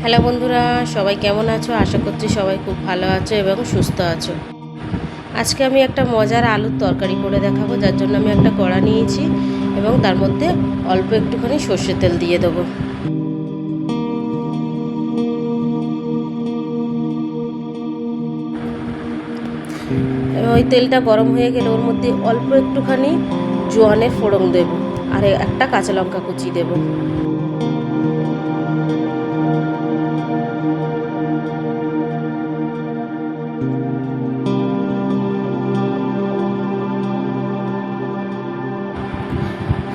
Hello বন্ধুরা, সবাই কেমন আছো? আশা করছি সবাই খুব ভালো আছো এবং সুস্থ আছো। আজকে আমি একটা মজার আলুর তরকারি করে দেখাবো, যার জন্য আমি একটা কড়া নিয়েছি এবং তার মধ্যে অল্প একটুখানি সর্ষের তেল দিয়ে দেবো। এবং ওই তেলটা গরম হয়ে গেলে ওর মধ্যে অল্প একটুখানি জোয়ানের ফোড়ন দেবো আর একটা কাঁচা লঙ্কা কুচি দেবো।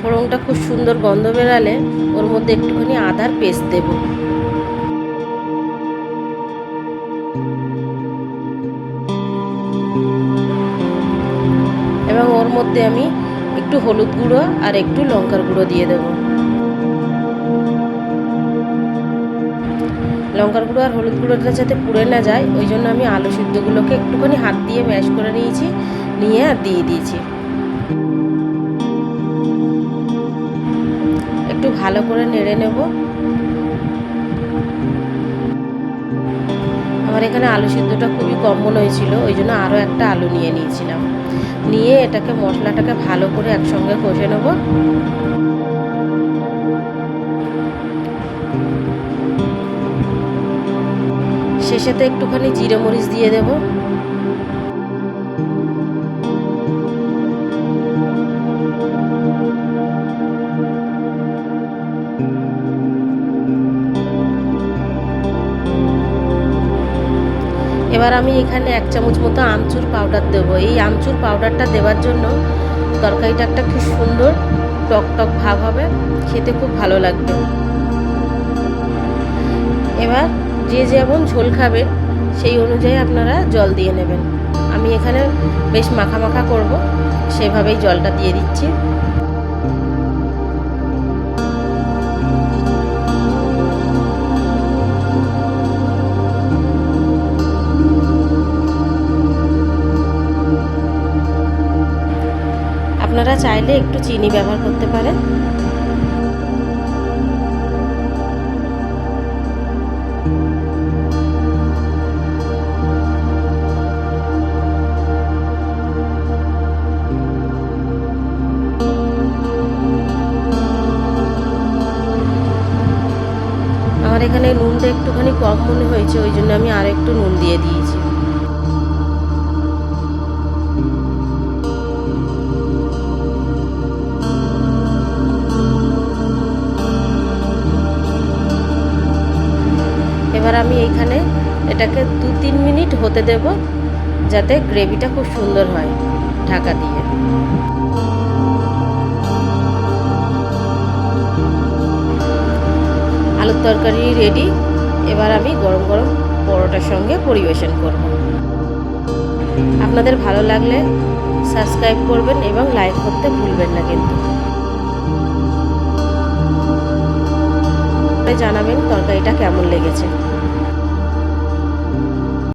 ফোড়নটা খুব সুন্দর গন্ধ বেরালে ওর মধ্যে একটুখানি আদার পেস্ট দেব। এবং ওর মধ্যে আমি একটু হলুদ গুঁড়ো আর একটু লঙ্কার গুঁড়ো দিয়ে দেব। লঙ্কার গুঁড়ো আর হলুদ গুঁড়োটা যাতে পুড়ে না যায় ওই জন্য আমি আলু সিদ্ধগুলোকে একটুখানি হাত দিয়ে ম্যাশ করে নিয়েছি, নিয়ে আর দিয়ে দিয়েছি। একটু ভালো করে নেড়ে নেব। আমার এখানে আলু সিদ্ধটা খুবই কম মনে হয়েছিল, ওই জন্য আরও একটা আলু নিয়ে নিয়েছিলাম। নিয়ে এটাকে মশলাটাকে ভালো করে একসঙ্গে কষে নেব। শেষেতে একটুখানি জিরে মরিচ দিয়ে দেব। এবার আমি এখানে 1 চামচ মতো আমচুর পাউডার দেবো। এই আমচুর পাউডারটা দেওয়ার জন্য তরকারিটা একটা খুব সুন্দর টক টক ভাব হবে, খেতে খুব ভালো লাগবে। এবার যে যেমন ঝোল খাবে সেই অনুযায়ী আপনারা জল দিয়ে নেবেন। আমি এখানে বেশ মাখা মাখা করব, সেভাবেই জলটা দিয়ে দিচ্ছি। আপনারা চাইলে একটু চিনি ব্যবহার করতে পারেন। আমার এখানে নুনটা একটুখানি কম মনে হয়েছে, ওই জন্য আমি আর একটু নুন দিয়ে দিয়েছি। এবার আমি এইখানে এটাকে 2-3 মিনিট হতে দেব, যাতে গ্রেভিটা খুব সুন্দর হয় ঢাকা দিয়ে। আলুর তরকারি রেডি। এবার আমি গরম গরম পরোটার সঙ্গে পরিবেশন করব। আপনাদের ভালো লাগলে সাবস্ক্রাইব করবেন এবং লাইক করতে ভুলবেন না কিন্তু। জানাবেন তরকারিটা কেমন লেগেছে।